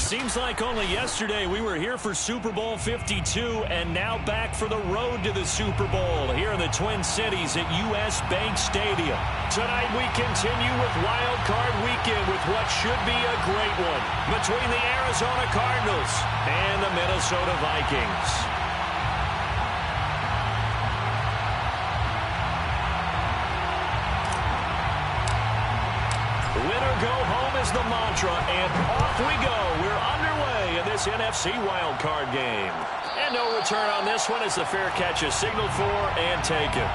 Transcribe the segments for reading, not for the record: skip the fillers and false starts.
Seems like only yesterday we were here for Super Bowl 52 and now back for the road to the Super Bowl here in the Twin Cities at U.S. Bank Stadium. Tonight we continue with Wild Card Weekend with what should be a great one between the Arizona Cardinals and the Minnesota Vikings. Winner go home is the mantra, and off we go. We're underway in this NFC wildcard game. And no return on this one as the fair catch is signaled for and taken.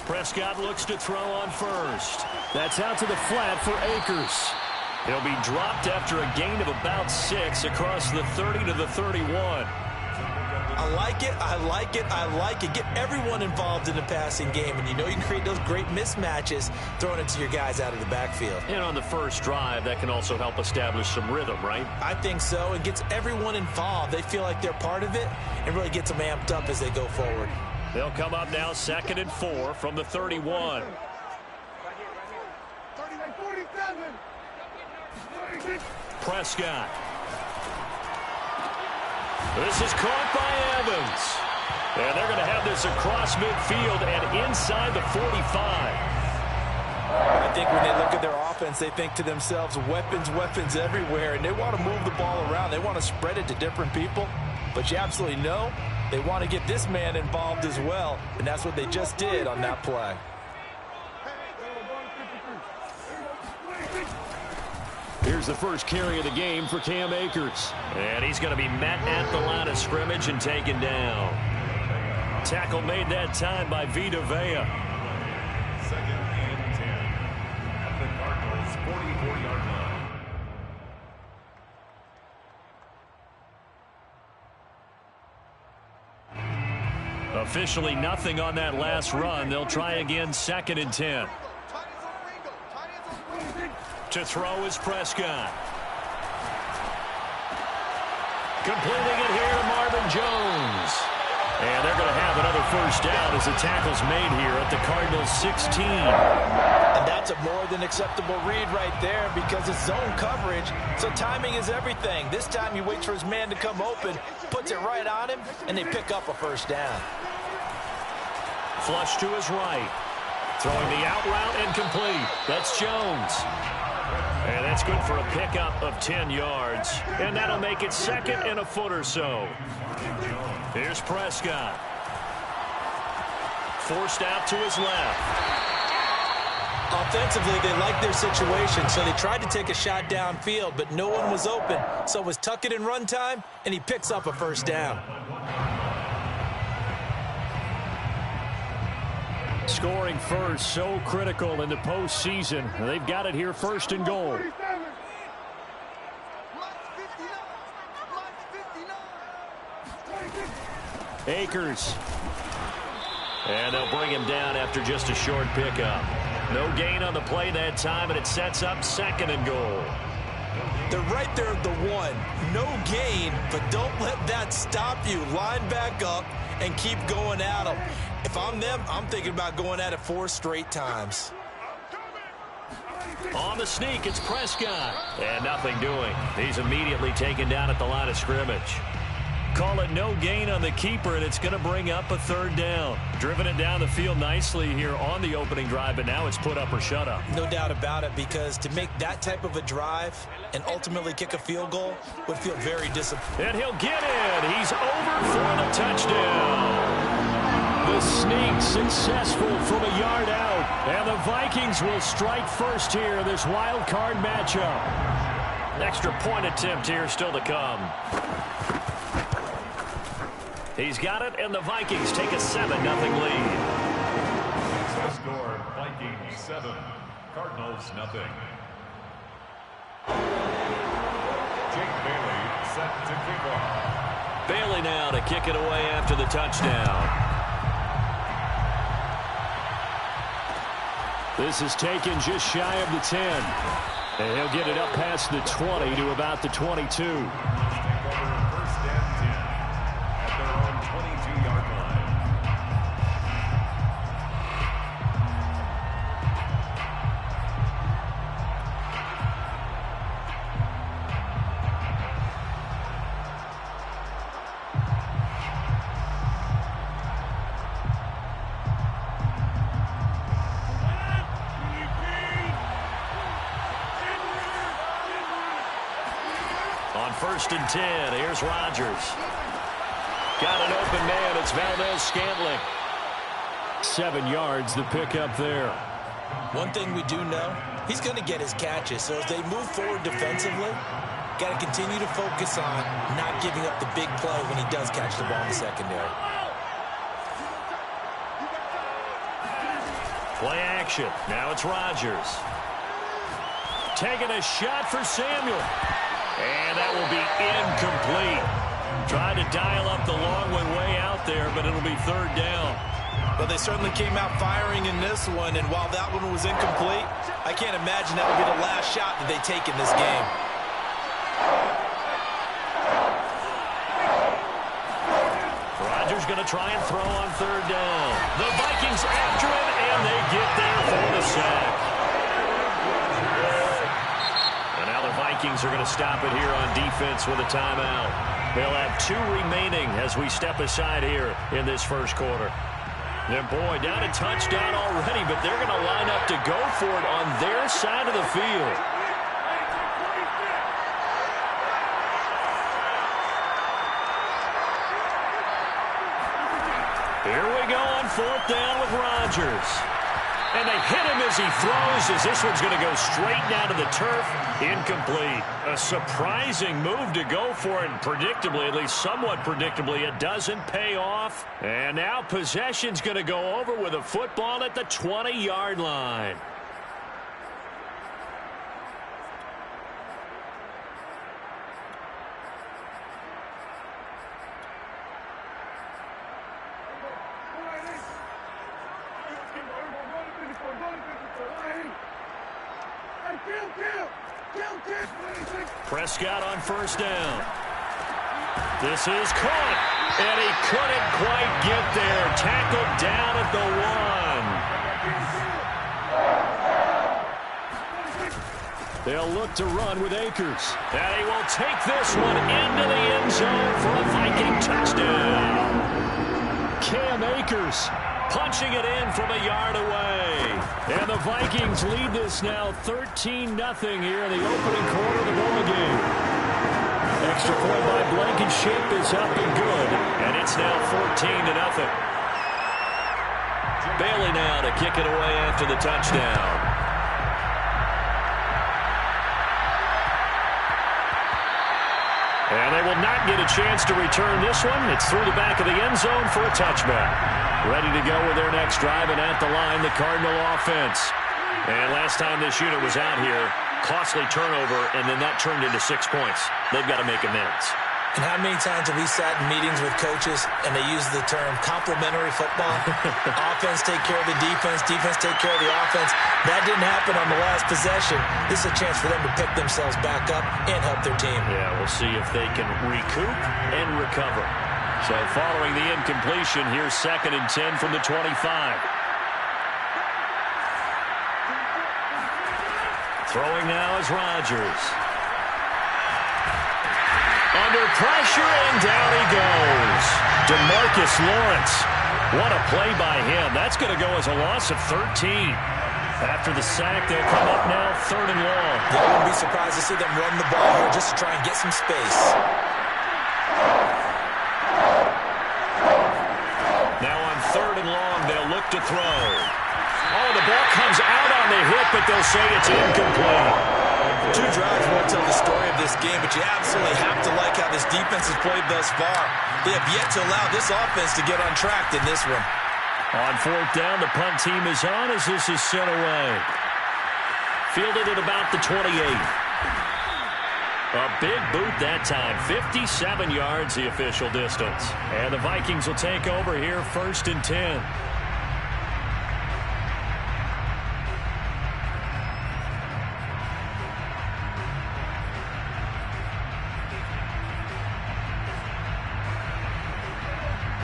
Prescott looks to throw on first. That's out to the flat for Akers. He'll be dropped after a gain of about 6 across the 30 to the 31. I like it, I like it, I like it. Get everyone involved in the passing game, and you know you can create those great mismatches throwing it to your guys out of the backfield. And on the first drive, that can also help establish some rhythm, right? I think so. It gets everyone involved. They feel like they're part of it and really gets them amped up as they go forward. They'll come up now 2nd and 4 from the 31. Prescott. This is caught by Evans. And they're going to have this across midfield and inside the 45. I think when they look at their offense, they think to themselves, weapons, weapons everywhere, and they want to move the ball around. They want to spread it to different people. But you absolutely know they want to get this man involved as well, and that's what they just did on that play. Here's the first carry of the game for Cam Akers. And he's going to be met at the line of scrimmage and taken down. Tackle made that time by Vita Vea. 2nd and 10 at the Cardinals' 44-yard line. Officially nothing on that last run. They'll try again 2nd and 10. To throw is Prescott. Completing it here to Marvin Jones. And they're going to have another first down as the tackle's made here at the Cardinals' 16. And that's a more than acceptable read right there because it's zone coverage, so timing is everything. This time he waits for his man to come open, puts it right on him, and they pick up a first down. Flush to his right. Throwing the out route and complete. That's Jones. And that's good for a pickup of 10 yards. And that'll make it 2nd and a foot or so. Here's Prescott. Forced out to his left. Offensively, they liked their situation, so they tried to take a shot downfield, but no one was open. So it was tuck it in run time, and he picks up a first down. Scoring first, so critical in the postseason. They've got it here 1st and goal. Akers. And they'll bring him down after just a short pickup. No gain on the play that time, and it sets up 2nd and goal. They're right there at the 1. No gain, but don't let that stop you. Line back up and keep going at them. If I'm them, I'm thinking about going at it 4 straight times. On the sneak, it's Prescott. And nothing doing. He's immediately taken down at the line of scrimmage. Call it no gain on the keeper, and it's going to bring up a 3rd down. Driven it down the field nicely here on the opening drive, but now it's put up or shut up. No doubt about it, because to make that type of a drive and ultimately kick a field goal would feel very disappointing. And he'll get in. He's over for the touchdown. The sneak successful from a yard out. And the Vikings will strike first here in this wild card matchup. An extra point attempt here still to come. He's got it, and the Vikings take a 7-0 lead. The score, Vikings 7, Cardinals 0. Jake Bailey set to kick off. Bailey now to kick it away after the touchdown. This is taken just shy of the 10. And he'll get it up past the 20 to about the 22. First and 10 at their own 22-yard line. On 1st and 10, here's Rodgers. Got an open man. It's Valdes-Scantling. 7 yards, the pickup there. One thing we do know, he's going to get his catches. So as they move forward defensively, got to continue to focus on not giving up the big play when he does catch the ball in the secondary. Play action. Now it's Rodgers. Taking a shot for Samuel. And that will be incomplete. Trying to dial up the long one way out there, but it'll be 3rd down. Well, they certainly came out firing in this one, and while that one was incomplete, I can't imagine that will be the last shot that they take in this game. Rodgers going to try and throw on 3rd down. The Vikings after him, and they get there for the sack. Vikings are going to stop it here on defense with a timeout. They'll have 2 remaining as we step aside here in this first quarter. And boy, down a touchdown already, but they're going to line up to go for it on their side of the field. Here we go on 4th down with Rodgers. And they hit him as he throws, as this one's going to go straight down to the turf. Incomplete. A surprising move to go for it, and predictably, at least somewhat predictably, it doesn't pay off. And now possession's going to go over with a football at the 20-yard line. Prescott on 1st down. This is caught, and he couldn't quite get there. Tackled down at the 1. They'll look to run with Akers. And he will take this one into the end zone for a Viking touchdown. Cam Akers punching it in from a yard away. And the Vikings lead this now 13-0 here in the opening quarter of the ball game. Extra point by Blankenship is up and good. And it's now 14-0. Bailey now to kick it away after the touchdown. And they will not get a chance to return this one. It's through the back of the end zone for a touchback. Ready to go with their next drive, and at the line, the Cardinal offense. And last time this unit was out here, costly turnover, and then that turned into 6 points. They've got to make amends. And how many times have we sat in meetings with coaches and they use the term complementary football? Offense take care of the defense, defense take care of the offense. That didn't happen on the last possession. This is a chance for them to pick themselves back up and help their team. Yeah, we'll see if they can recoup and recover. So following the incompletion, here's 2nd and 10 from the 25. Throwing now is Rodgers. Under pressure, and down he goes. DeMarcus Lawrence. What a play by him. That's going to go as a loss of 13. After the sack, they'll come up now 3rd and long. I wouldn't be surprised to see them run the ball here just to try and get some space. Now on 3rd and long, they'll look to throw. Oh, the ball comes out on the hit, but they'll say it's incomplete. 2 drives won't tell the story of this game, but you absolutely have to like how this defense has played thus far. They have yet to allow this offense to get untracked in this one. On 4th down, the punt team is on as this is sent away. Fielded at about the 28. A big boot that time. 57 yards the official distance. And the Vikings will take over here 1st and 10.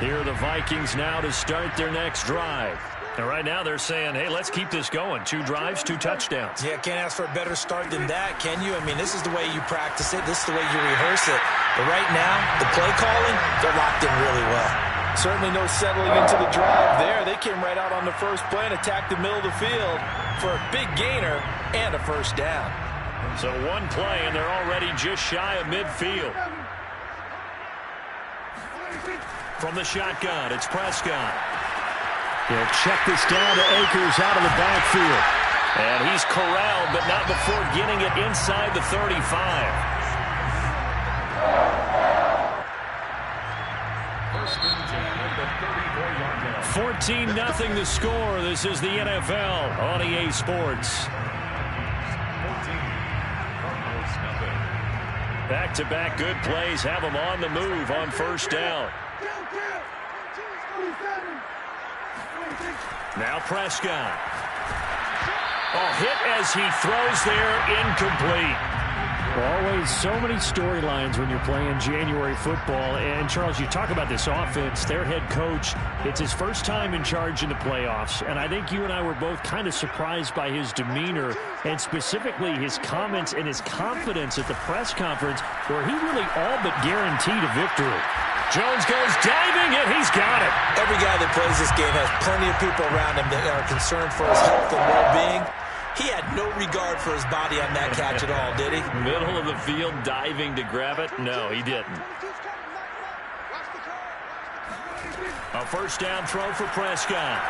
Here are the Vikings now to start their next drive. And right now they're saying, hey, let's keep this going. 2 drives, 2 touchdowns. Yeah, can't ask for a better start than that, can you? I mean, this is the way you practice it. This is the way you rehearse it. But right now, the play calling, they're locked in really well. Certainly no settling into the drive there. They came right out on the first play and attacked the middle of the field for a big gainer and a first down. So 1 play, and they're already just shy of midfield. From the shotgun, it's Prescott. He'll check this down to Akers out of the backfield. And he's corralled, but not before getting it inside the 35. 14-0 the score. This is the NFL on EA Sports. Back-to-back good plays have them on the move on first down. Now Prescott. Hit as he throws there, incomplete. Always so many storylines when you're playing January football. And, Charles, you talk about this offense, their head coach, it's his first time in charge in the playoffs. And I think you and I were both kind of surprised by his demeanor and specifically his comments and his confidence at the press conference where he really all but guaranteed a victory. Jones goes diving, and he's got it. Every guy that plays this game has plenty of people around him that are concerned for his health and well-being. He had no regard for his body on that catch at all, did he? Middle of the field, diving to grab it? No, he didn't. A first down throw for Prescott.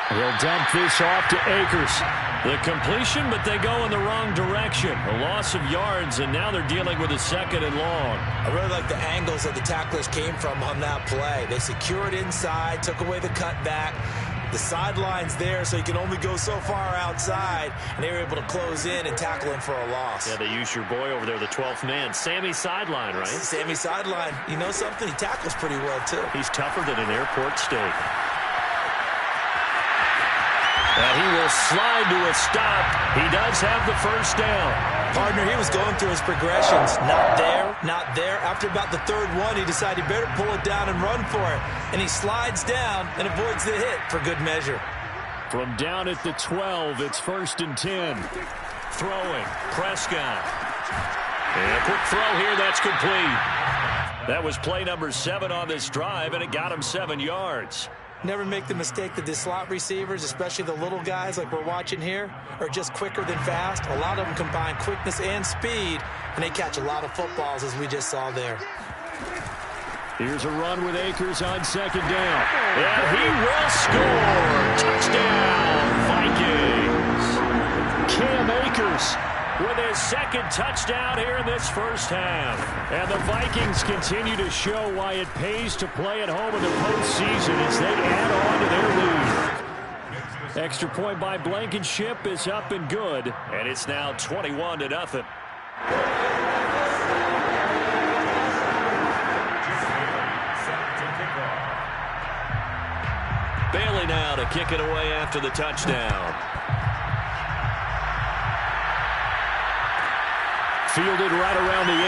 He'll dump this off to Akers. The completion, but they go in the wrong direction. A loss of yards, and now they're dealing with a 2nd and long. I really like the angles that the tacklers came from on that play. They secured inside, took away the cutback. The sideline's there, so you can only go so far outside, and they were able to close in and tackle him for a loss. Yeah, they used your boy over there, the 12th man, Sammy Sideline, right? Sammy Sideline. You know something? He tackles pretty well, too. He's tougher than an airport steak. And he will slide to a stop. He does have the first down. Partner, he was going through his progressions. Not there, not there. After about the 3rd one, he decided he better pull it down and run for it. And he slides down and avoids the hit for good measure. From down at the 12, it's 1st and 10. Throwing, Prescott. And a quick throw here, that's complete. That was play number 7 on this drive, and it got him 7 yards. Never make the mistake that the slot receivers, especially the little guys like we're watching here, are just quicker than fast. A lot of them combine quickness and speed, and they catch a lot of footballs, as we just saw there. Here's a run with Akers on 2nd down. And he will score. Touchdown, Vikings. Cam Akers with his 2nd touchdown here in this first half. And the Vikings continue to show why it pays to play at home in the postseason as they add on to their lead. Extra point by Blankenship is up and good, and it's now 21-0. Bailey now to kick it away after the touchdown. Fielded right around the 8.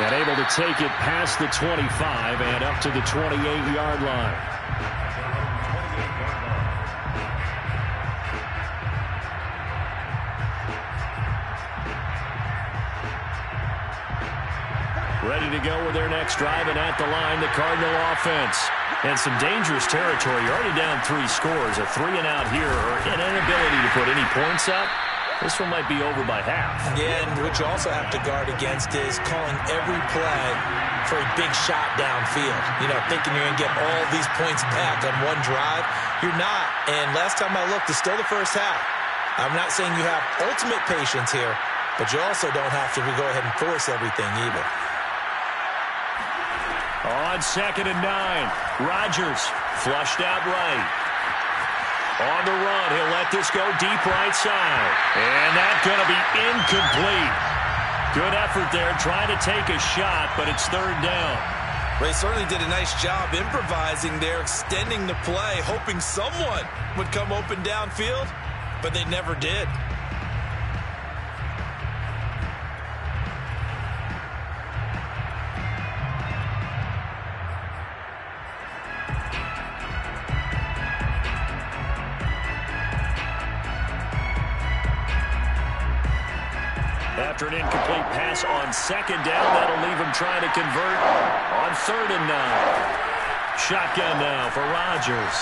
And able to take it past the 25 and up to the 28-yard line. Ready to go with their next drive, and at the line, the Cardinal offense. And some dangerous territory. You're already down 3 scores. A 3-and-out here, or an inability to put any points up. This one might be over by half. Yeah, and what you also have to guard against is calling every play for a big shot downfield. You know, thinking you're going to get all these points back on one drive. You're not. And last time I looked, it's still the first half. I'm not saying you have ultimate patience here, but you also don't have to go ahead and force everything either. On 2nd and 9, Rodgers flushed out right. On the run, he'll let this go deep right side. And that's going to be incomplete. Good effort there trying to take a shot, but it's third down. They certainly did a nice job improvising there, extending the play, hoping someone would come open downfield, but they never did. After an incomplete pass on second down, that'll leave him trying to convert on 3rd and 9. Shotgun now for Rodgers.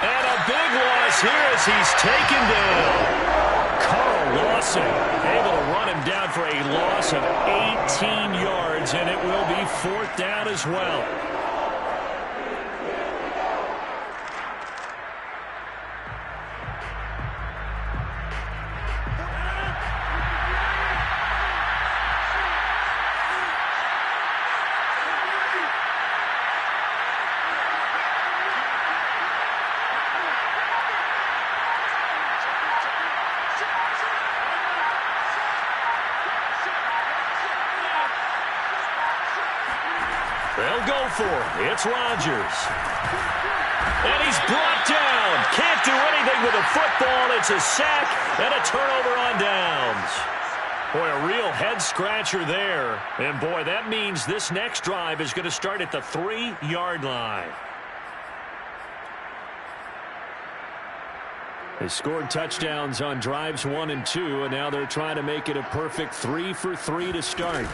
And a big loss here as he's taken down. Carl Lawson able to run him down for a loss of 18 yards, and it will be 4th down as well. They'll go for it. It's Rodgers. And he's brought down. Can't do anything with a football. It's a sack and a turnover on downs. Boy, a real head-scratcher there. And, boy, that means this next drive is going to start at the 3-yard line. They scored touchdowns on drives 1 and 2, and now they're trying to make it a perfect 3 for 3 to start.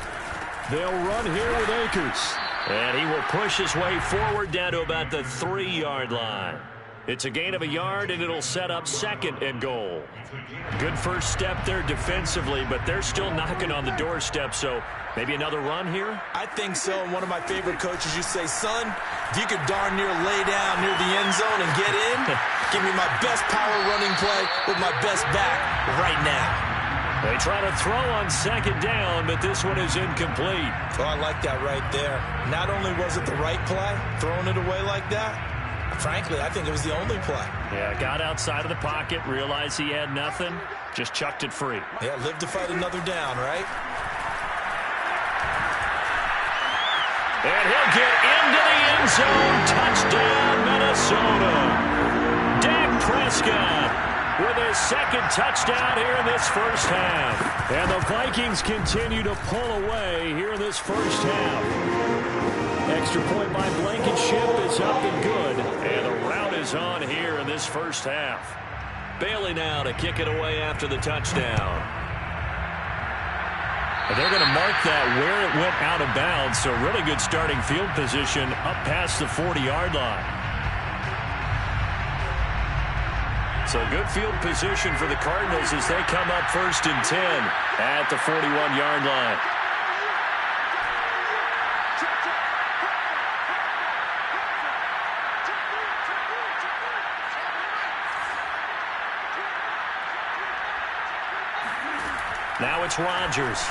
They'll run here with Akers. And he will push his way forward down to about the 3-yard line. It's a gain of a yard, and it'll set up 2nd and goal. Good first step there defensively, but they're still knocking on the doorstep, so maybe another run here? I think so, and one of my favorite coaches used to say, son, if you could darn near lay down near the end zone and get in, give me my best power running play with my best back right now. They try to throw on 2nd down, but this one is incomplete. Oh, I like that right there. Not only was it the right play, throwing it away like that, frankly, I think it was the only play. Yeah, got outside of the pocket, realized he had nothing, just chucked it free. Yeah, live to fight another down, right? And he'll get into the end zone. Touchdown, Minnesota. Dak Prescott with his 2nd touchdown here in this first half. And the Vikings continue to pull away here in this first half. Extra point by Blankenship is up and good. And the rout is on here in this first half. Bailey now to kick it away after the touchdown. And they're going to mark that where it went out of bounds. So really good starting field position up past the 40-yard line. So good field position for the Cardinals as they come up 1st and 10 at the 41-yard line. Now it's Rodgers.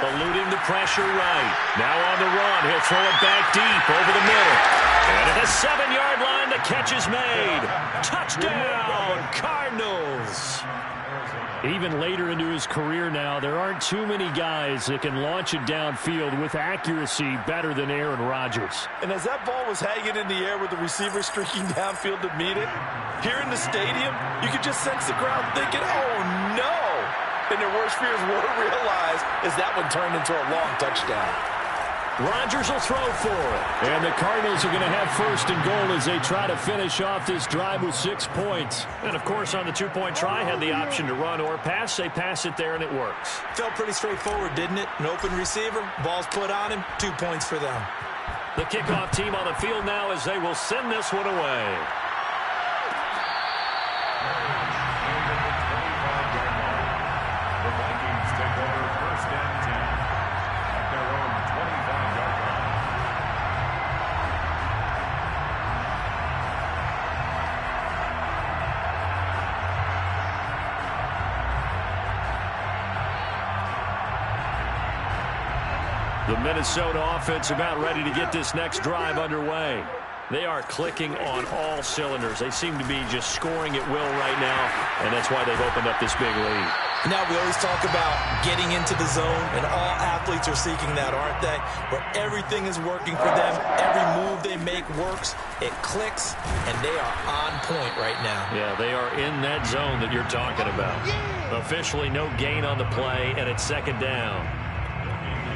Eluding the pressure right. Now on the run. He'll throw it back deep over the middle. And at the 7-yard line, the catch is made. Touchdown, Cardinals. Even later into his career now, there aren't too many guys that can launch it downfield with accuracy better than Aaron Rodgers. And as that ball was hanging in the air with the receiver streaking downfield to meet it, here in the stadium, you could just sense the crowd thinking, oh, no. And their worst fears were realized as that one turned into a long touchdown. Rodgers will throw for it. And the Cardinals are going to have 1st and goal as they try to finish off this drive with 6 points. And, of course, on the 2-point try, had the option to run or pass. They pass it there, and it works. Felt pretty straightforward, didn't it? An open receiver, ball's put on him, 2 points for them. The kickoff team on the field now as they will send this one away. The Minnesota offense about ready to get this next drive underway. They are clicking on all cylinders. They seem to be just scoring at will right now, and that's why they've opened up this big lead. Now, we always talk about getting into the zone, and all athletes are seeking that, aren't they? Where everything is working for them. Every move they make works. It clicks, and they are on point right now. Yeah, they are in that zone that you're talking about. Officially no gain on the play, and it's second down.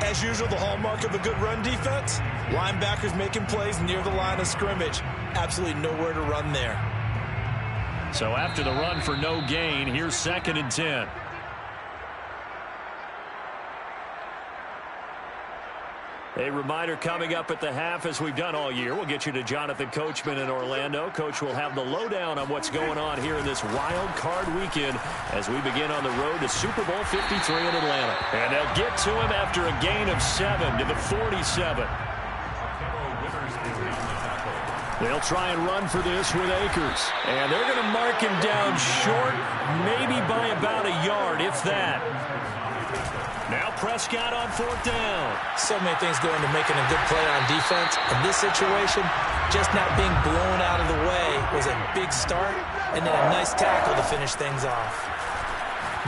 As usual, the hallmark of a good run defense, linebackers making plays near the line of scrimmage. Absolutely nowhere to run there. So after the run for no gain, here's 2nd and 10. A reminder coming up at the half, as we've done all year. We'll get you to Jonathan Coachman in Orlando. Coach will have the lowdown on what's going on here in this wild card weekend as we begin on the road to Super Bowl 53 in Atlanta. And they'll get to him after a gain of 7 to the 47. They'll try and run for this with Akers. And they're going to mark him down short, maybe by about a yard, if that. Now Prescott on 4th down. So many things go into making a good play on defense. In this situation, just not being blown out of the way was a big start, and then a nice tackle to finish things off.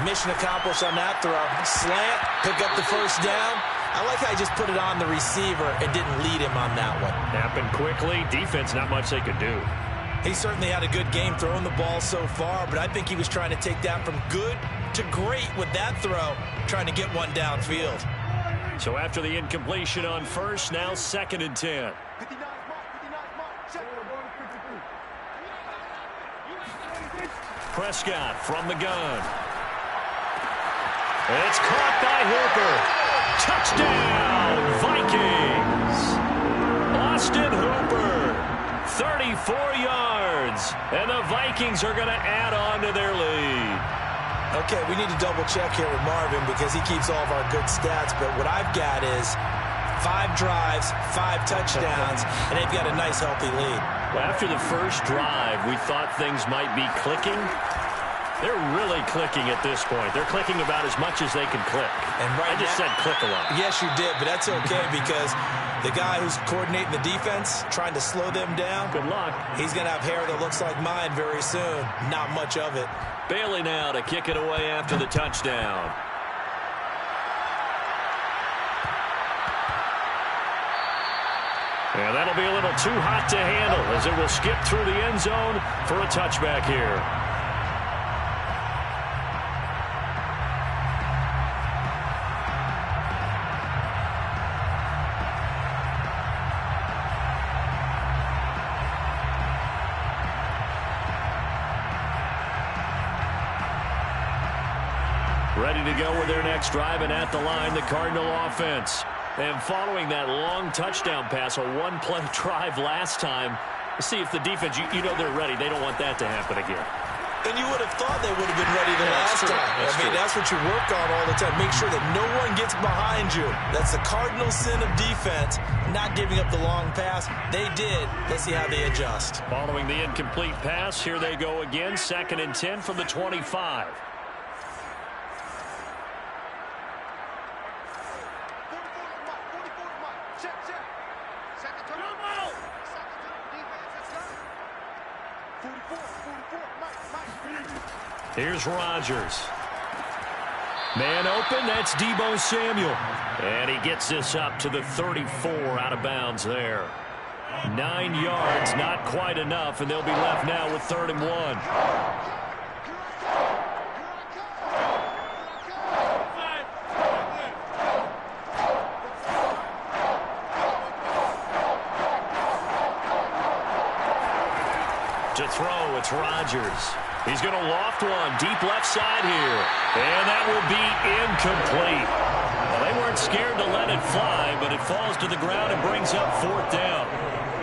Mission accomplished on that throw. Slant, pick up the first down. I like how he just put it on the receiver and didn't lead him on that one. Happened quickly. Defense, not much they could do. He certainly had a good game throwing the ball so far, but I think he was trying to take that from good to great with that throw, trying to get one downfield. So after the incompletion on first, now 2nd and 10. Prescott from the gun. It's caught by Hooper. Touchdown, Vikings. Austin Hooper, 34 yards. And the Vikings are going to add on to their lead. Okay, we need to double check here with Marvin because he keeps all of our good stats, but what I've got is 5 drives, 5 touchdowns, and they've got a nice, healthy lead. Well, after the first drive, we thought things might be clicking. They're really clicking at this point. They're clicking about as much as they can click. And I just said click a lot. Yes, you did, but that's okay because the guy who's coordinating the defense, trying to slow them down, good luck. He's going to have hair that looks like mine very soon. Not much of it. Bailey now to kick it away after the touchdown. And that'll be a little too hot to handle as it will skip through the end zone for a touchback here. Ready to go with their next drive, and at the line, the Cardinal offense. And following that long touchdown pass, a one-play drive last time, let's see if the defense, you know they're ready. They don't want that to happen again. And you would have thought they would have been ready the last time. That's what you work on all the time. Make sure that no one gets behind you. That's the cardinal sin of defense, not giving up the long pass. They did. Let's see how they adjust. Following the incomplete pass, here they go again. 2nd and 10 from the 25. Here's Rodgers. Man open, that's Deebo Samuel. And he gets this up to the 34 out of bounds there. 9 yards, not quite enough, and they'll be left now with 3rd and 1. To throw, it's Rodgers. He's going to loft one deep left side here. And that will be incomplete. Well, they weren't scared to let it fly, but it falls to the ground and brings up 4th down.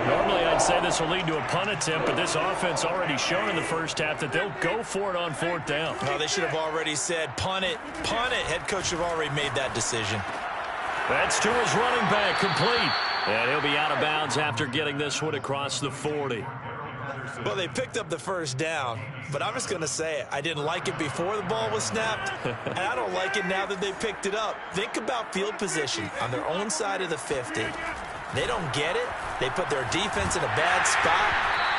Normally, I'd say this will lead to a punt attempt, but this offense already shown in the first half that they'll go for it on 4th down. No, they should have already said, punt it, punt it. Head coach should have already made that decision. That's to his running back, complete. And he'll be out of bounds after getting this one across the 40. Well, they picked up the first down, but I'm just going to say it. I didn't like it before the ball was snapped, and I don't like it now that they picked it up. Think about field position on their own side of the 50. They don't get it. They put their defense in a bad spot,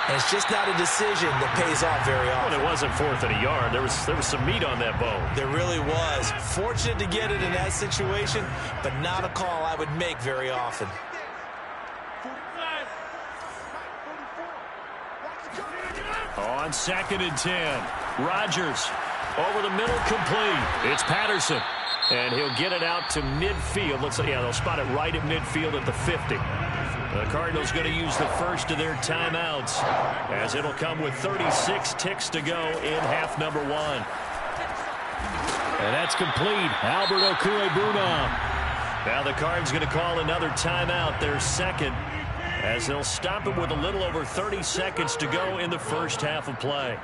and it's just not a decision that pays off very often. Well, it wasn't 4th and a yard. There was some meat on that bone. There really was. Fortunate to get it in that situation, but not a call I would make very often. On 2nd and 10, Rodgers over the middle, complete. It's Patterson, and he'll get it out to midfield. They'll spot it right at midfield at the 50. The Cardinals going to use the first of their timeouts, as it'll come with 36 ticks to go in half number 1. And that's complete. Albert Okwuegbunam. Now the Cards going to call another timeout, their second, as they'll stop it with a little over 30 seconds to go in the first half of play.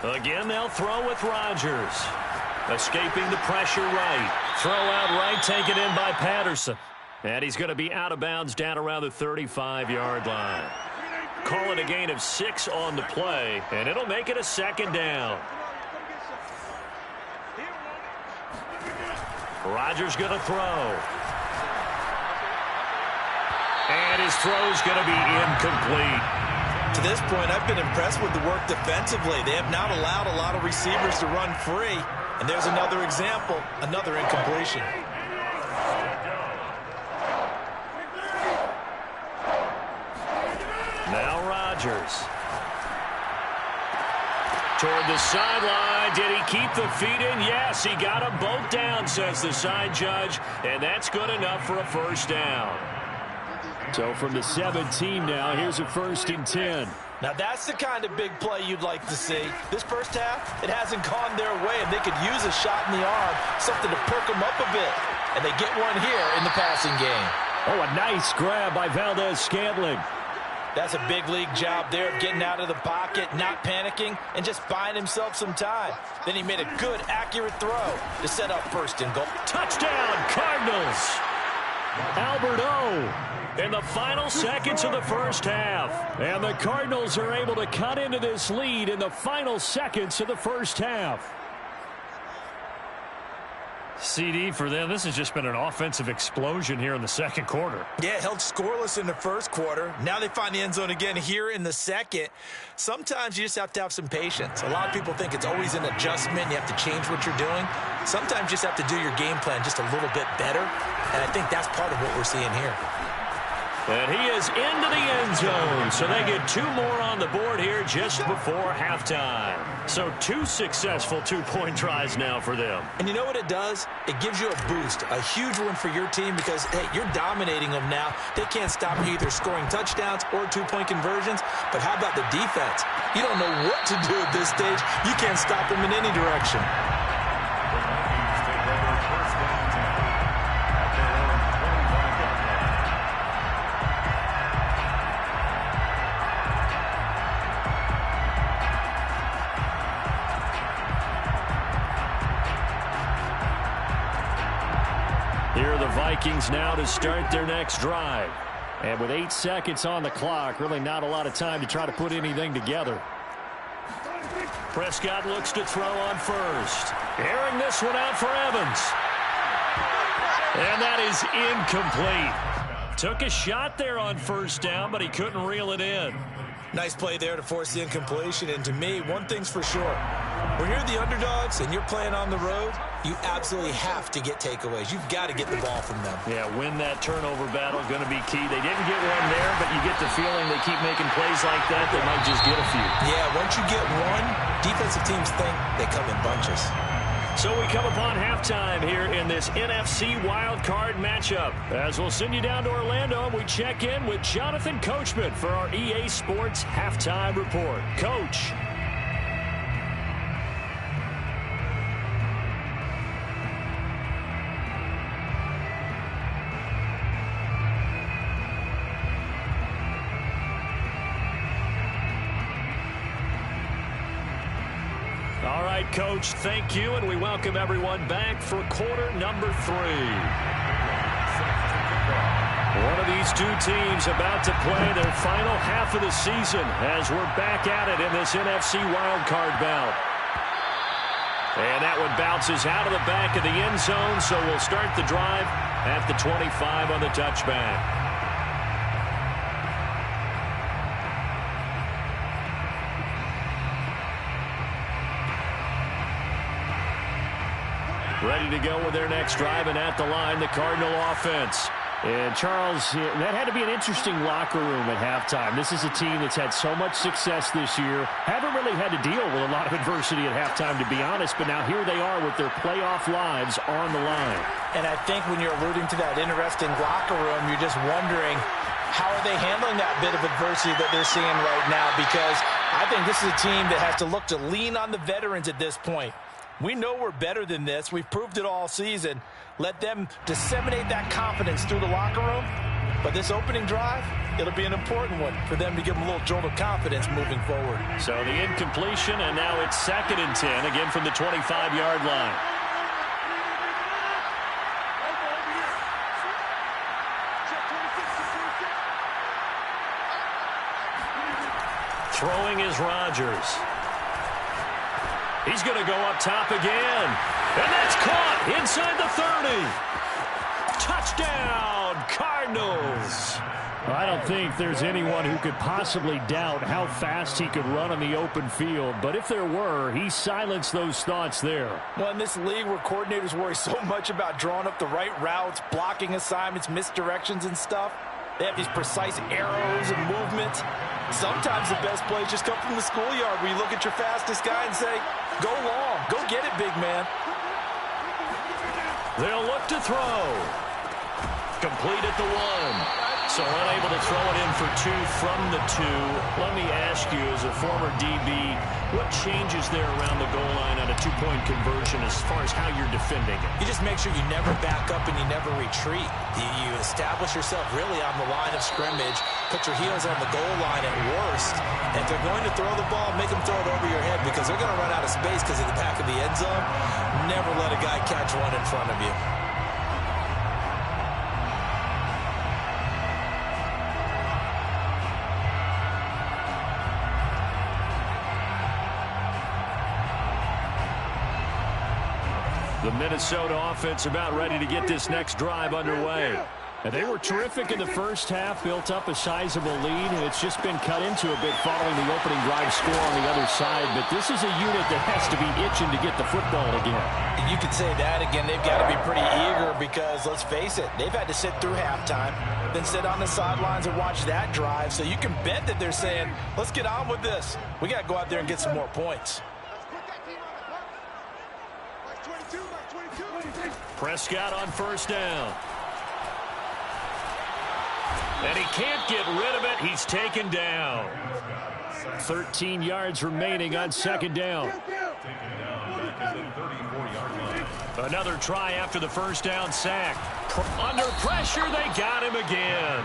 Again, they'll throw with Rodgers. Escaping the pressure right. Throw out right, taken in by Patterson. And he's going to be out of bounds down around the 35-yard line. Call it a gain of 6 on the play, and it'll make it a 2nd down. Rodgers going to throw. And his throw's going to be incomplete. To this point, I've been impressed with the work defensively. They have not allowed a lot of receivers to run free. And there's another example, another incompletion. Now Rodgers. Toward the sideline. Did he keep the feet in? Yes, he got them both down, says the side judge. And that's good enough for a first down. So from the 17 now, here's a 1st and 10. Now that's the kind of big play you'd like to see. This first half, it hasn't gone their way, and they could use a shot in the arm, something to perk them up a bit. And they get one here in the passing game. Oh, a nice grab by Valdez-Scantling. That's a big league job there, getting out of the pocket, not panicking, and just buying himself some time. Then he made a good, accurate throw to set up 1st and goal. Touchdown, Cardinals! Albert O. in the final seconds of the first half. And the Cardinals are able to cut into this lead in the final seconds of the first half. CD, for them, this has just been an offensive explosion here in the second quarter. Yeah, held scoreless in the first quarter. Now they find the end zone again here in the second. Sometimes you just have to have some patience. A lot of people think it's always an adjustment. You have to change what you're doing. Sometimes you just have to do your game plan just a little bit better. And I think that's part of what we're seeing here. And he is into the end zone, so they get 2 more on the board here just before halftime. So 2 successful 2-point tries now for them. And you know what it does? It gives you a boost, a huge one for your team because, hey, you're dominating them now. They can't stop you either scoring touchdowns or 2-point conversions. But how about the defense? You don't know what to do at this stage. You can't stop them in any direction. Here are the Vikings now to start their next drive. And with 8 seconds on the clock, really not a lot of time to try to put anything together. Prescott looks to throw on first. Airing this one out for Evans. And that is incomplete. Took a shot there on first down, but he couldn't reel it in. Nice play there to force the incompletion. And to me, one thing's for sure. When you're the underdogs and you're playing on the road, you absolutely have to get takeaways. You've got to get the ball from them. Yeah, win that turnover battle, going to be key. They didn't get one there, but you get the feeling they keep making plays like that, they might just get a few. Yeah, once you get one, defensive teams think they come in bunches. So we come upon halftime here in this NFC Wild Card matchup. As we'll send you down to Orlando, and we check in with Jonathan Coachman for our EA Sports Halftime Report. Coach. All right, Coach, thank you, and we welcome everyone back for quarter number 3. One of these two teams about to play their final half of the season as we're back at it in this NFC wildcard bout. And that one bounces out of the back of the end zone, so we'll start the drive at the 25 on the touchback. Ready to go with their next drive, and at the line, the Cardinal offense. And, Charles, that had to be an interesting locker room at halftime. This is a team that's had so much success this year. Haven't really had to deal with a lot of adversity at halftime, to be honest, but now here they are with their playoff lives on the line. And I think when you're alluding to that interesting locker room, you're just wondering, how are they handling that bit of adversity that they're seeing right now? Because I think this is a team that has to look to lean on the veterans at this point. We know we're better than this. We've proved it all season. Let them disseminate that confidence through the locker room. But this opening drive, it'll be an important one for them to give them a little jolt of confidence moving forward. So the incompletion, and now it's 2nd and 10, again from the 25-yard line. Throwing is Rodgers. He's going to go up top again. And that's caught inside the 30. Touchdown, Cardinals. I don't think there's anyone who could possibly doubt how fast he could run on the open field. But if there were, he silenced those thoughts there. Well, in this league where coordinators worry so much about drawing up the right routes, blocking assignments, misdirections and stuff, they have these precise arrows and movements. Sometimes the best plays just come from the schoolyard where you look at your fastest guy and say, go long, go get it, big man. They'll look to throw. Complete at the 1. So unable to throw it in for 2 from the 2. Let me ask you, as a former DB, what changes there around the goal line on a 2-point conversion as far as how you're defending it? You just make sure you never back up and you never retreat. You establish yourself really on the line of scrimmage, put your heels on the goal line at worst. And if they're going to throw the ball, make them throw it over your head because they're going to run out of space because of the back of the end zone. Never let a guy catch one in front of you. The Minnesota offense about ready to get this next drive underway. And they were terrific in the first half, built up a sizable lead, and it's just been cut into a bit following the opening drive score on the other side. But this is a unit that has to be itching to get the football again. You could say that again. They've got to be pretty eager because, let's face it, they've had to sit through halftime, then sit on the sidelines and watch that drive. So you can bet that they're saying, let's get on with this. We got to go out there and get some more points. Prescott on first down. And he can't get rid of it. He's taken down. 13 yards remaining on 2nd down. Another try after the first down sack. Under pressure, they got him again.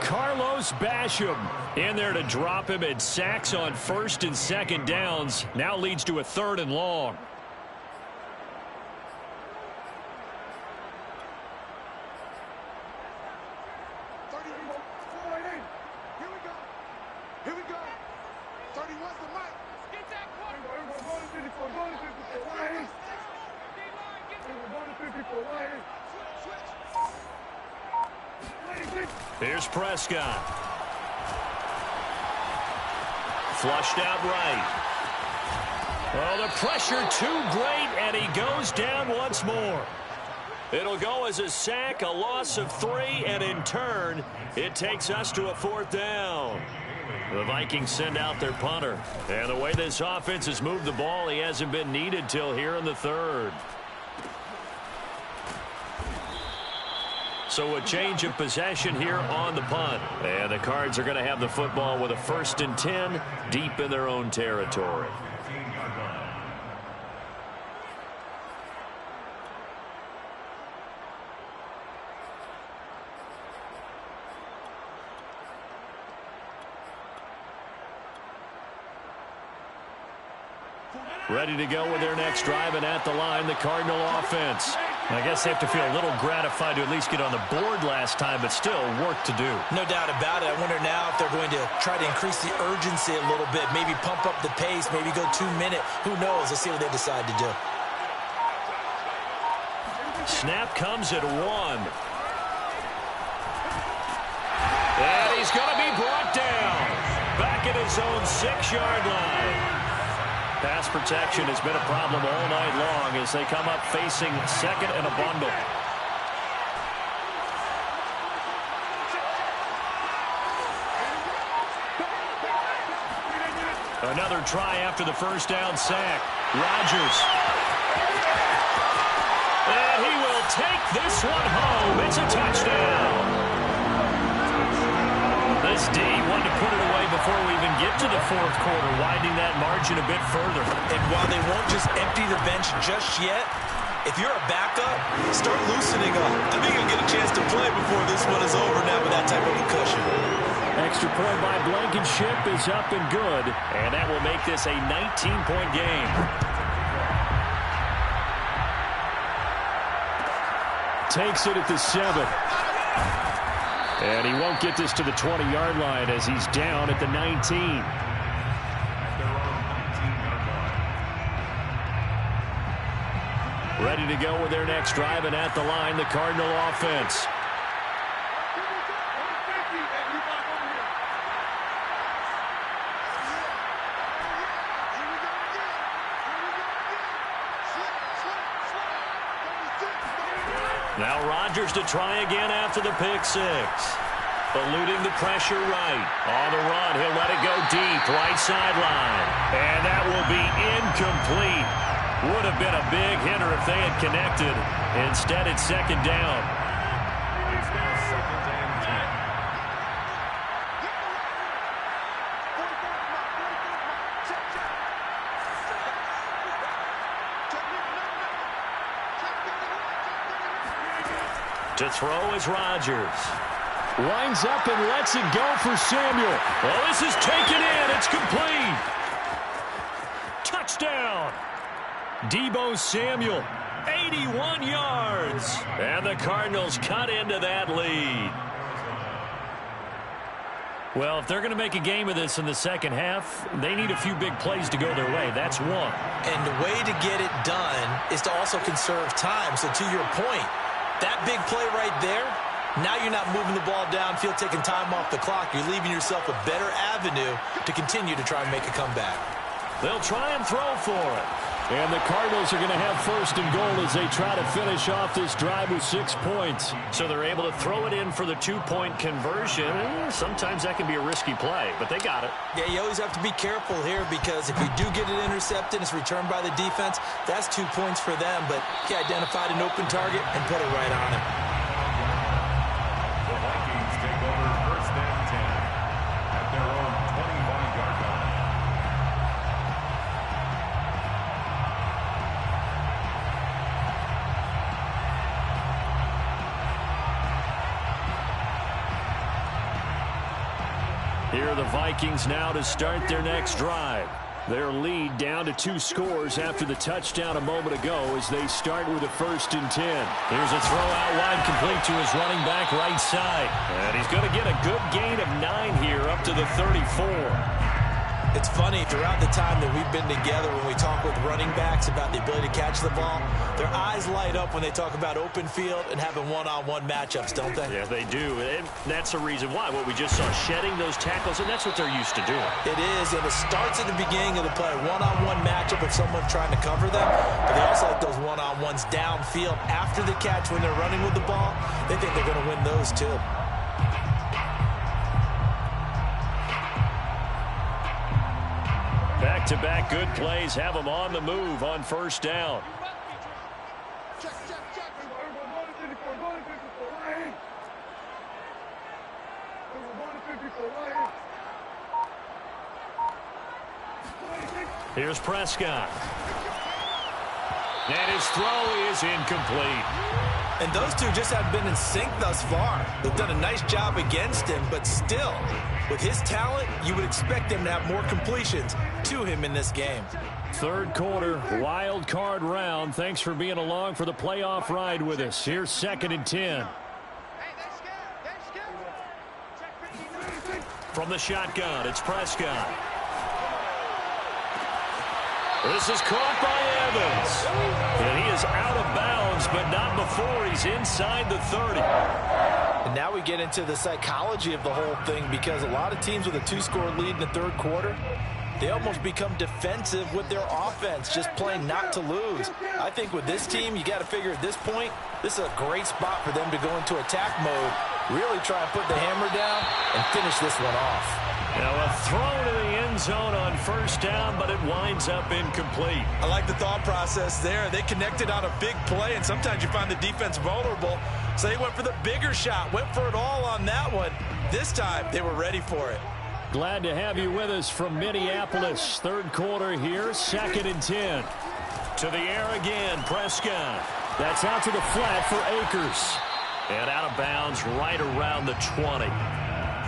Carlos Basham in there to drop him at sacks on 1st and 2nd downs. Now leads to a 3rd and long. Here's Prescott. Flushed out right. Oh, the pressure too great, and he goes down once more. It'll go as a sack, a loss of 3, and in turn, it takes us to a 4th down. The Vikings send out their punter. And the way this offense has moved the ball, he hasn't been needed till here in the 3rd. So a change of possession here on the punt. And the Cards are going to have the football with a 1st and 10 deep in their own territory. Ready to go with their next drive, and at the line, the Cardinal offense. I guess they have to feel a little gratified to at least get on the board last time, but still work to do. No doubt about it. I wonder now if they're going to try to increase the urgency a little bit, maybe pump up the pace, maybe go 2 minute. Who knows? Let's see what they decide to do. Snap comes at 1. And he's going to be brought down. Back at his own 6-yard line. Pass protection has been a problem all night long as they come up facing second and a bundle. Another try after the first down sack. Rodgers. And he will take this one home. It's a touchdown. This D wanted to put it away before we even get to the fourth quarter, widening that margin a bit further. And while they won't just empty the bench just yet, if you're a backup, start loosening up. I think you'll get a chance to play before this one is over now with that type of a cushion. Extra point by Blankenship is up and good, and that will make this a 19-point game. Takes it at the 7. And he won't get this to the 20-yard line as he's down at the 19. Ready to go with their next drive, and at the line, the Cardinal offense. Now Rodgers to try again after the pick 6. Eluding the pressure right. On the run, he'll let it go deep, right sideline. And that will be incomplete. Would have been a big hitter if they had connected. Instead, it's second down. It's now second and 10. To throw is Rodgers. Winds up and lets it go for Samuel. Well, this is taken in. It's complete. Touchdown. Deebo Samuel, 81 yards. And the Cardinals cut into that lead. Well, if they're going to make a game of this in the second half, they need a few big plays to go their way. That's one. And the way to get it done is to also conserve time. So to your point, that big play right there, now you're not moving the ball downfield, taking time off the clock. You're leaving yourself a better avenue to continue to try and make a comeback. They'll try and throw for it. And the Cardinals are going to have first and goal as they try to finish off this drive with 6 points. So they're able to throw it in for the 2-point conversion. Sometimes that can be a risky play, but they got it. Yeah, you always have to be careful here because if you do get it intercepted, it's returned by the defense. That's 2 points for them, but he identified an open target and put it right on him. The Vikings take over first and 10 at their own 25-yard line. Here are the Vikings now to start their next drive. Their lead down to 2 scores after the touchdown a moment ago as they start with a 1st and 10. Here's a throw out wide complete to his running back right side. And he's going to get a good gain of 9 here up to the 34. It's funny, throughout the time that we've been together, when we talk with running backs about the ability to catch the ball, their eyes light up when they talk about open field and having one-on-one matchups, don't they? Yeah, they do. And that's the reason why. What we just saw, shedding those tackles, and that's what they're used to doing. It is, and it starts at the beginning of the play. One-on-one matchup if someone's trying to cover them, but they also like those one-on-ones downfield after the catch when they're running with the ball. They think they're going to win those too. Back-to-back good plays have them on the move on first down. Here's Prescott. And his throw is incomplete. And those two just have been in sync thus far. They've done a nice job against him, but still, with his talent, you would expect him to have more completions to him in this game. Third quarter, wild card round. Thanks for being along for the playoff ride with us. Here's 2nd and 10. From the shotgun, it's Prescott. This is caught by Evans. And he is out of bounds, but not before he's inside the 30. And now we get into the psychology of the whole thing, because a lot of teams with a 2-score lead in the third quarter, they almost become defensive with their offense, just playing not to lose. I think with this team, you got to figure at this point, this is a great spot for them to go into attack mode, really try and put the hammer down and finish this one off. Now a throw to the end zone on first down, but it winds up incomplete. I like the thought process there. They connected on a big play, and sometimes you find the defense vulnerable, so they went for the bigger shot, went for it all on that one. This time, they were ready for it. Glad to have you with us from Minneapolis. Third quarter here, 2nd and 10. To the air again, Prescott. That's out to the flat for Akers. And out of bounds right around the 20.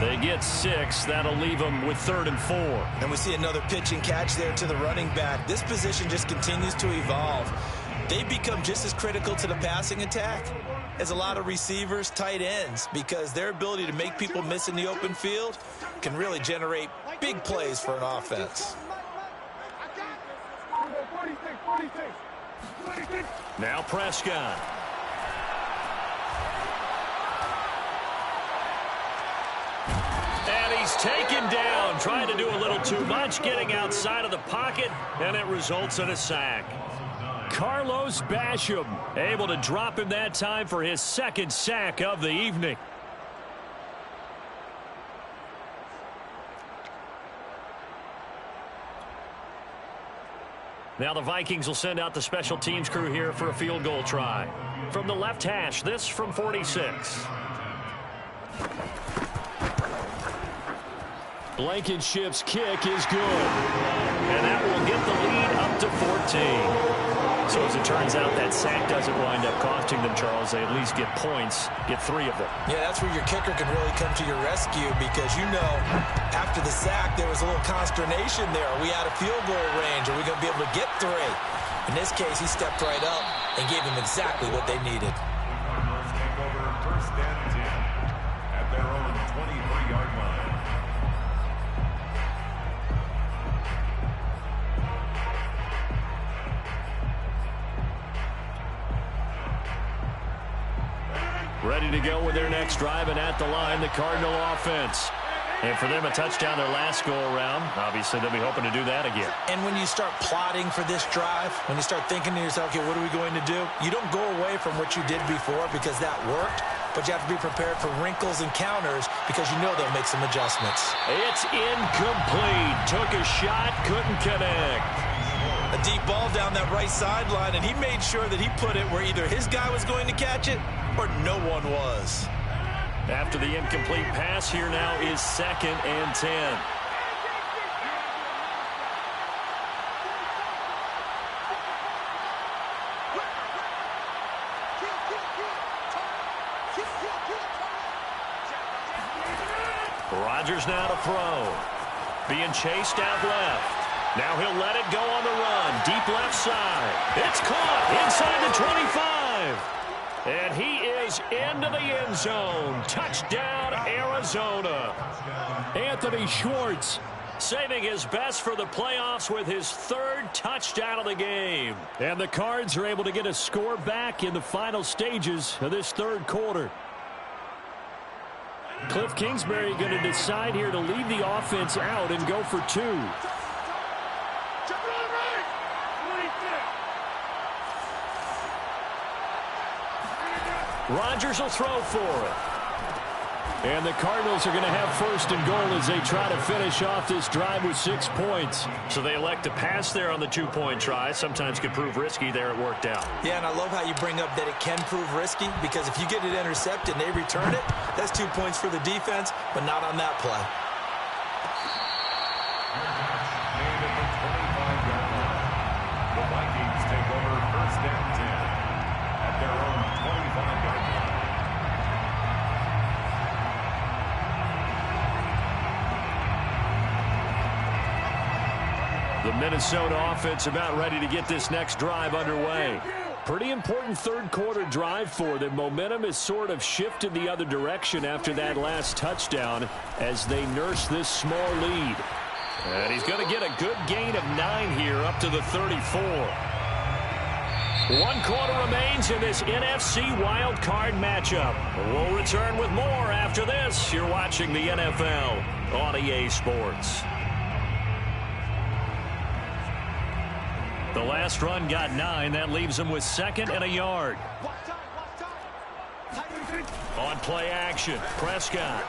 They get 6. That'll leave them with 3rd and 4. And we see another pitch and catch there to the running back. This position just continues to evolve. They become just as critical to the passing attack as a lot of receivers, tight ends, because their ability to make people miss in the open field can really generate big plays for an offense. Now Prescott. And he's taken down, trying to do a little too much, getting outside of the pocket, and it results in a sack. Carlos Basham able to drop him that time for his 2nd sack of the evening. Now the Vikings will send out the special teams crew here for a field goal try. From the left hash, this from 46. Blankenship's kick is good. And that will get the lead up to 14. So as it turns out, that sack doesn't wind up costing them, Charles. They at least get points, get 3 of them. Yeah, that's where your kicker can really come to your rescue, because you know after the sack there was a little consternation there. Are we out of field goal range? Are we going to be able to get 3? In this case, he stepped right up and gave them exactly what they needed. Cardinals take over 1st and 10 at their own 23-yard line. Ready to go with their next drive, and at the line, the Cardinal offense. And for them, a touchdown their last go-around. Obviously, they'll be hoping to do that again. And when you start plotting for this drive, when you start thinking to yourself, okay, what are we going to do? You don't go away from what you did before because that worked, but you have to be prepared for wrinkles and counters because you know they'll make some adjustments. It's incomplete. Took a shot, couldn't connect. A deep ball down that right sideline, and he made sure that he put it where either his guy was going to catch it or no one was. After the incomplete pass, here now is 2nd and 10. Rodgers now to throw. Being chased out left. Now he'll let it go on the run. Deep left side. It's caught inside the 25. And he is into the end zone. Touchdown, Arizona. Anthony Schwartz saving his best for the playoffs with his 3rd touchdown of the game. And the Cards are able to get a score back in the final stages of this third quarter. Cliff Kingsbury going to decide here to leave the offense out and go for 2. Rodgers will throw for it. And the Cardinals are going to have 1st and goal as they try to finish off this drive with 6 points. So they elect to pass there on the 2-point try. Sometimes could prove risky. There it worked out. Yeah, and I love how you bring up that it can prove risky, because if you get it intercepted and they return it, that's 2 points for the defense, but not on that play. The Vikings take over 1st and 10 at their own 25-yard line. The Minnesota offense about ready to get this next drive underway. Pretty important third quarter drive for them. Momentum has sort of shifted the other direction after that last touchdown as they nurse this small lead. And he's going to get a good gain of 9 here up to the 34. 1 quarter remains in this NFC Wild Card matchup. We'll return with more after this. You're watching the NFL on EA Sports. The last run got 9. That leaves him with 2nd and a yard. On play action, Prescott.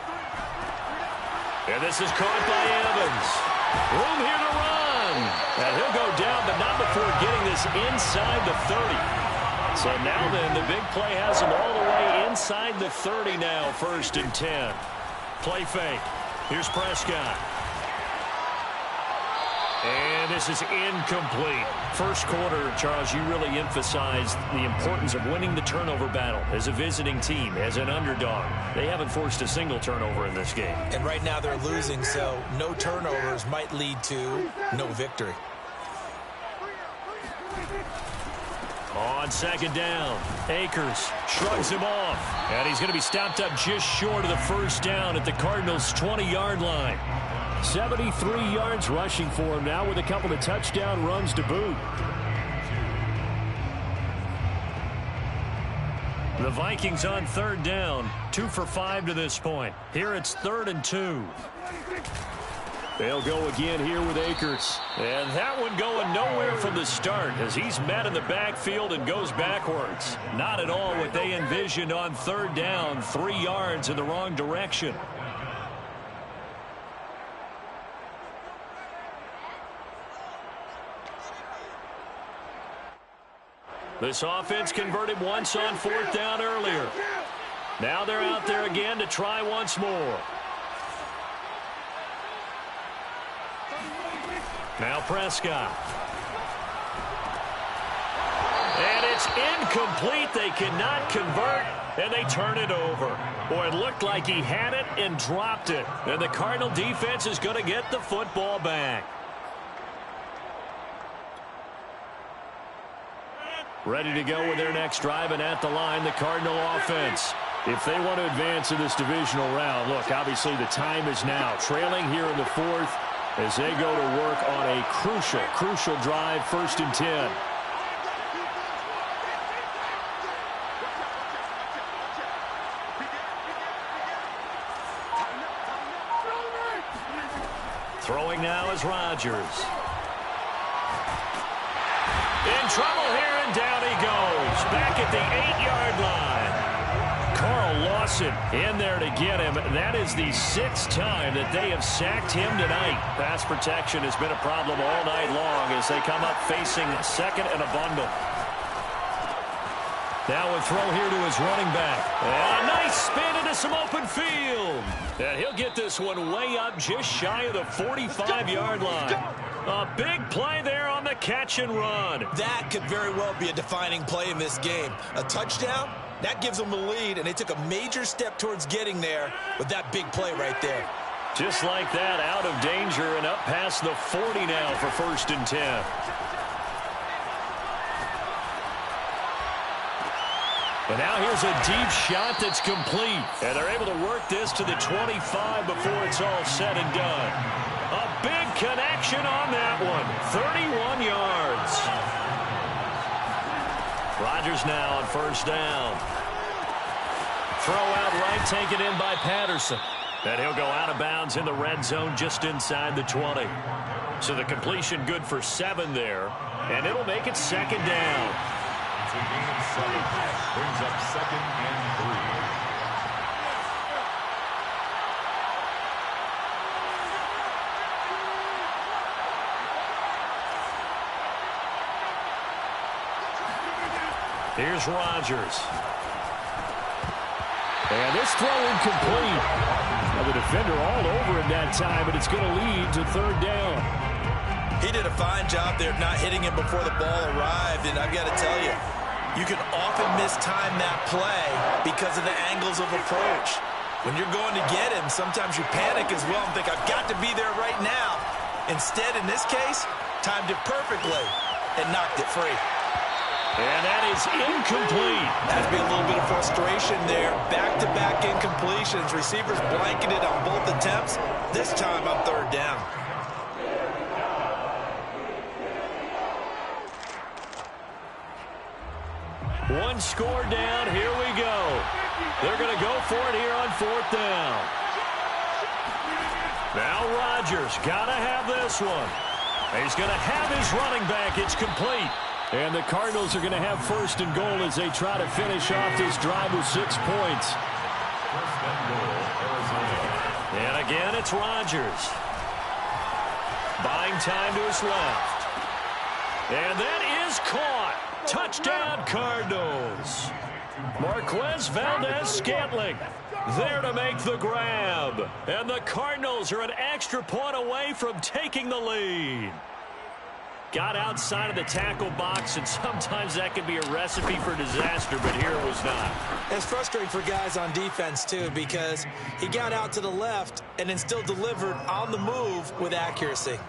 And this is caught by Evans. Room here to run. And he'll go down, but not before getting this inside the 30. So now then, the big play has him all the way inside the 30 now, 1st and 10. Play fake. Here's Prescott. And this is incomplete. First quarter, Charles, you really emphasized the importance of winning the turnover battle as a visiting team, as an underdog. They haven't forced a single turnover in this game. And right now they're losing, so no turnovers might lead to no victory. On 2nd down, Akers shrugs him off. And he's going to be stopped up just short of the 1st down at the Cardinals' 20-yard line. 73 yards rushing for him now with a couple of touchdown runs to boot. The Vikings on 3rd down, 2 for 5 to this point. Here it's 3rd and 2. They'll go again here with Akers. And that one going nowhere from the start as he's met in the backfield and goes backwards. Not at all what they envisioned on 3rd down, 3 yards in the wrong direction. This offense converted once on 4th down earlier. Now they're out there again to try once more. Now Prescott. And it's incomplete. They cannot convert, and they turn it over. Boy, it looked like he had it and dropped it. And the Cardinal defense is going to get the football back. Ready to go with their next drive, and at the line, the Cardinal offense. If they want to advance in this divisional round, look, obviously the time is now. Trailing here in the 4th as they go to work on a crucial drive, 1st and 10. Throwing now is Rodgers. In trouble here, and down he goes. Back at the 8-yard line. Carl Lawson in there to get him. That is the 6th time that they have sacked him tonight. Pass protection has been a problem all night long as they come up facing 2nd and a bundle. Now a throw here to his running back. And a nice spin into some open field. And he'll get this one way up just shy of the 45-yard line. A big play there on the catch and run. That could very well be a defining play in this game. A touchdown, that gives them the lead, and they took a major step towards getting there with that big play right there. Just like that, out of danger and up past the 40 now for 1st and 10. But now here's a deep shot that's complete. And they're able to work this to the 25 before it's all said and done. A big connection on that one. 31 yards. Rodgers now on 1st down. Throw out right, taken in by Patterson. And he'll go out of bounds in the red zone just inside the 20. So the completion good for 7 there. And it'll make it 2nd down. It's a gain of 7. Brings up 2nd and 3. Here's Rodgers. And this throw incomplete. Now the defender all over him that time, but it's going to lead to 3rd down. He did a fine job there not hitting him before the ball arrived, and I've got to tell you, you can often mistime that play because of the angles of approach. When you're going to get him, sometimes you panic as well and think, I've got to be there right now. Instead, in this case, timed it perfectly and knocked it free. And that is incomplete. Has to be a little bit of frustration there. Back-to-back incompletions. Receivers blanketed on both attempts. This time on third down. One score down. Here we go. They're going to go for it here on fourth down. Now Rodgers got to have this one. He's going to have his running back. It's complete. And the Cardinals are going to have first and goal as they try to finish off this drive with 6 points. First and goal, Arizona. And again, it's Rodgers. Buying time to his left. And that is caught. Touchdown, Cardinals. Marquez Valdes-Scantling there to make the grab. And the Cardinals are an extra point away from taking the lead. Got outside of the tackle box, and sometimes that can be a recipe for disaster, but here it was not. It's frustrating for guys on defense, too, because he got out to the left and then still delivered on the move with accuracy.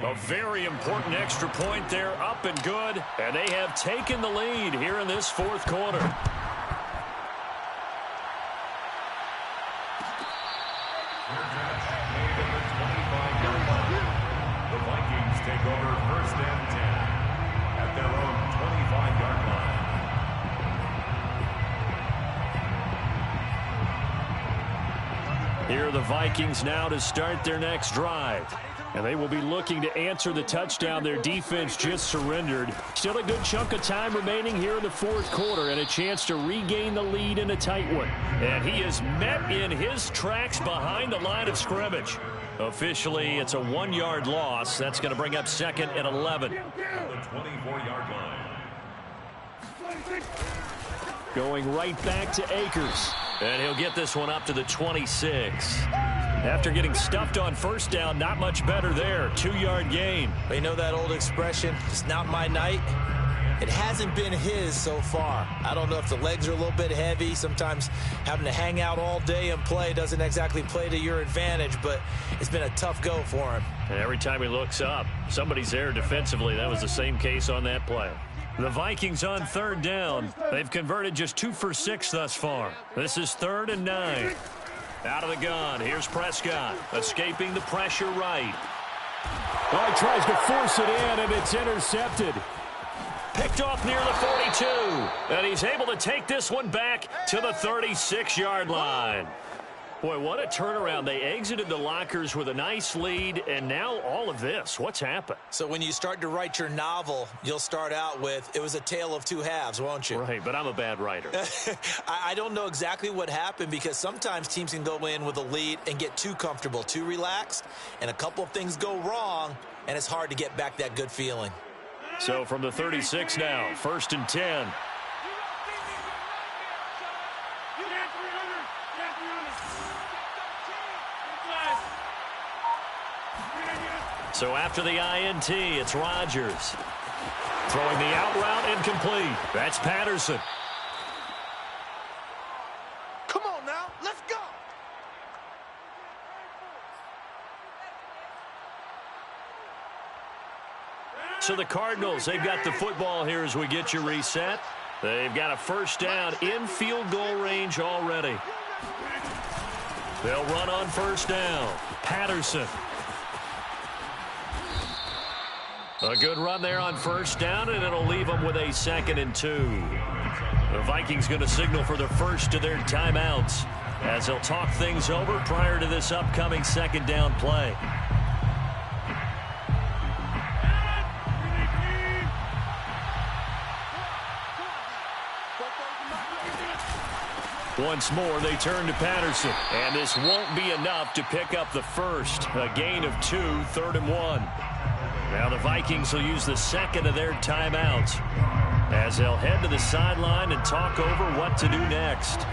A very important extra point there, up and good, and they have taken the lead here in this fourth quarter. The Vikings take over first and 10 at their own 25-yard line. Here are the Vikings now to start their next drive. And they will be looking to answer the touchdown their defense just surrendered. Still a good chunk of time remaining here in the fourth quarter and a chance to regain the lead in a tight one. And he is met in his tracks behind the line of scrimmage. Officially, it's a 1-yard loss. That's going to bring up second and 11. At the 24-yard line. Going right back to Akers. And he'll get this one up to the 26. After getting stuffed on first down, not much better there. 2-yard gain. You know that old expression, it's not my night? It hasn't been his so far. I don't know if the legs are a little bit heavy. Sometimes having to hang out all day and play doesn't exactly play to your advantage, but it's been a tough go for him. And every time he looks up, somebody's there defensively. That was the same case on that play. The Vikings on third down. They've converted just 2 for 6 thus far. This is 3rd and 9. Out of the gun, here's Prescott, escaping the pressure right. Oh, he tries to force it in, and it's intercepted. Picked off near the 42, and he's able to take this one back to the 36-yard line. Boy, what a turnaround. They exited the lockers with a nice lead, and now all of this. What's happened? So when you start to write your novel, you'll start out with, it was a tale of two halves, won't you? Right, but I'm a bad writer. I don't know exactly what happened because sometimes teams can go in with a lead and get too comfortable, too relaxed, and a couple of things go wrong, and it's hard to get back that good feeling. So from the 36 now, 1st and 10. So after the INT, it's Rodgers. Throwing the out route incomplete. That's Patterson. Come on now, let's go. So the Cardinals, they've got the football here as we get you reset. They've got a first down in field goal range already. They'll run on first down. Patterson. A good run there on first down, and it'll leave them with a 2nd and 2. The Vikings going to signal for the first of their timeouts as they'll talk things over prior to this upcoming 2nd down play. Once more, they turn to Patterson, and this won't be enough to pick up the first. A gain of 2, 3rd and 1. Now the Vikings will use the 2nd of their timeouts as they'll head to the sideline and talk over what to do next.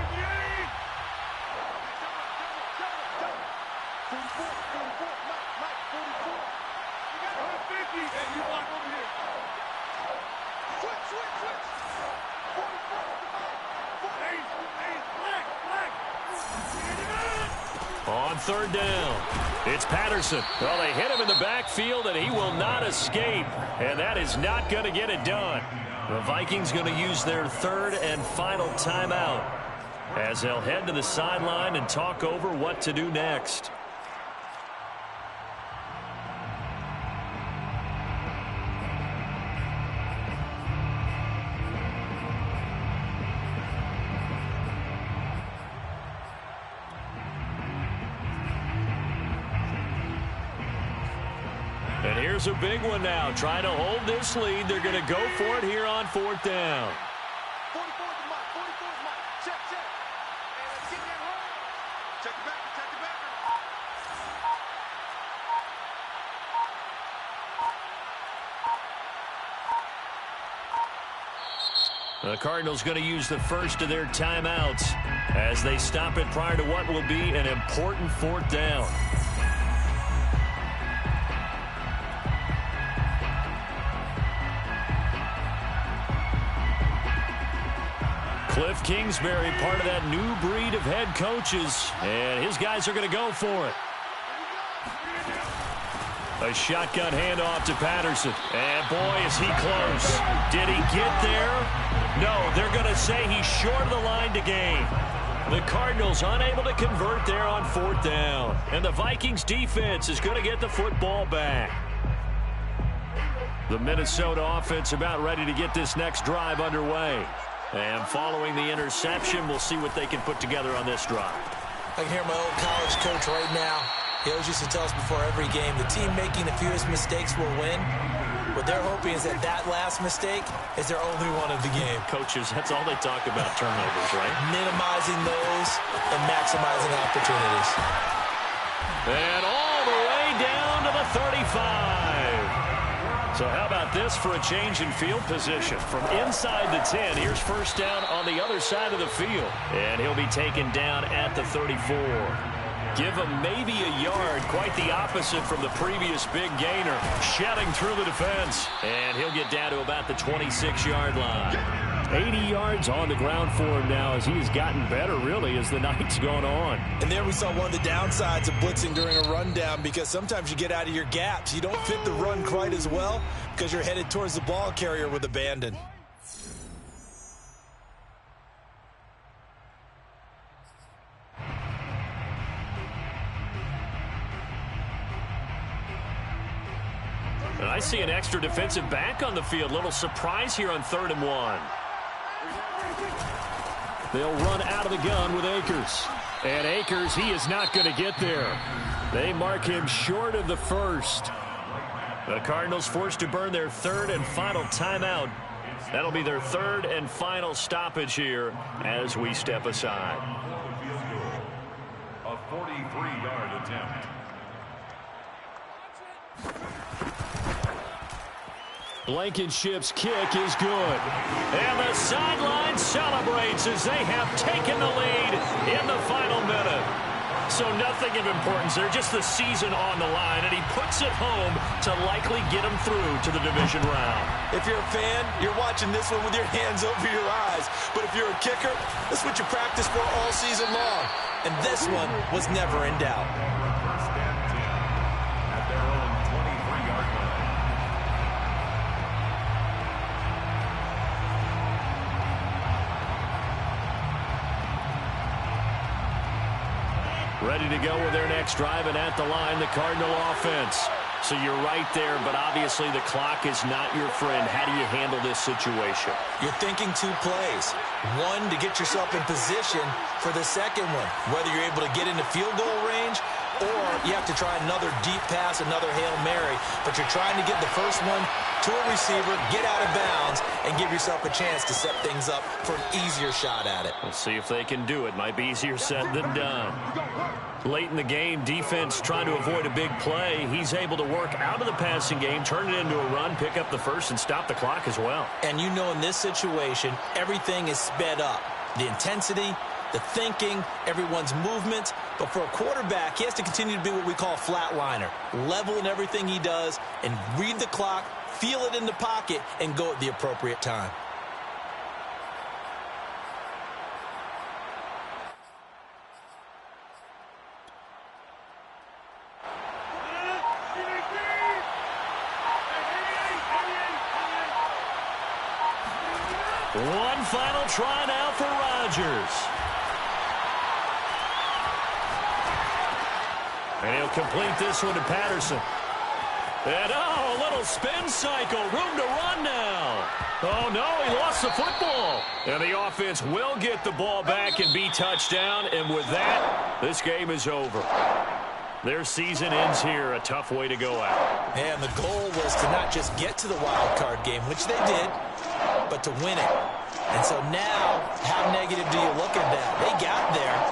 third down. It's Patterson. Well, they hit him in the backfield, and he will not escape. And that is not going to get it done. The Vikings going to use their third and final timeout as they'll head to the sideline and talk over what to do next. And here's a big one now. Trying to hold this lead. They're going to go for it here on fourth down. 44 is the mark. 44 is mark. Check, check. And let's get that roll. Check it back. Check it back. The Cardinals going to use the first of their timeouts as they stop it prior to what will be an important fourth down. Cliff Kingsbury, part of that new breed of head coaches, and his guys are going to go for it. A shotgun handoff to Patterson, and boy, is he close. Did he get there? No, they're going to say he's short of the line to gain. The Cardinals unable to convert there on fourth down, and the Vikings defense is going to get the football back. The Minnesota offense about ready to get this next drive underway. And following the interception, we'll see what they can put together on this drive. I can hear my old college coach right now. He always used to tell us before every game, the team making the fewest mistakes will win. What they're hoping is that that last mistake is their only one of the game. Coaches, that's all they talk about, turnovers, right? Minimizing those and maximizing opportunities. And all the way down to the 35. So how about this for a change in field position? From inside the 10, here's first down on the other side of the field. And he'll be taken down at the 34. Give him maybe a yard, quite the opposite from the previous big gainer. Shedding through the defense. And he'll get down to about the 26-yard line. 80 yards on the ground for him now as he has gotten better, really, as the night's gone on. And there we saw one of the downsides of blitzing during a rundown, because sometimes you get out of your gaps. You don't fit the run quite as well because you're headed towards the ball carrier with abandon. And I see an extra defensive back on the field. Little surprise here on 3rd and 1. They'll run out of the gun with Akers. And Akers, he is not going to get there. They mark him short of the first. The Cardinals forced to burn their third and final timeout. That'll be their third and final stoppage here as we step aside. A 43-yard attempt. Blankenship's kick is good. And the sideline celebrates as they have taken the lead in the final minute. So nothing of importance there, just the season on the line, and he puts it home to likely get him through to the division round. If you're a fan, you're watching this one with your hands over your eyes. But if you're a kicker, this is what you practice for all season long. And this one was never in doubt. First and 10 at their own 23-yard line. Ready to go with their next drive, and at the line, the Cardinal offense. So you're right there, but obviously the clock is not your friend. How do you handle this situation? You're thinking 2 plays. One, to get yourself in position for the second one, whether you're able to get into field goal range or you have to try another deep pass, another Hail Mary, but you're trying to get the first one to a receiver, get out of bounds, and give yourself a chance to set things up for an easier shot at it. We'll see if they can do it. Might be easier said than done. Late in the game, defense trying to avoid a big play. He's able to work out of the passing game, turn it into a run, pick up the first, and stop the clock as well. And you know in this situation, everything is sped up. The intensity, the thinking, everyone's movement. But for a quarterback, he has to continue to be what we call a flatliner. Level in everything he does and read the clock, feel it in the pocket, and go at the appropriate time. One final try now for Rodgers. And he'll complete this one to Patterson. And, a little spin cycle. Room to run now. Oh, no, he lost the football. And the offense will get the ball back and be touchdown. And with that, this game is over. Their season ends here. A tough way to go out. And the goal was to not just get to the wild card game, which they did, but to win it. And so now, how negative do you look at that? They got there.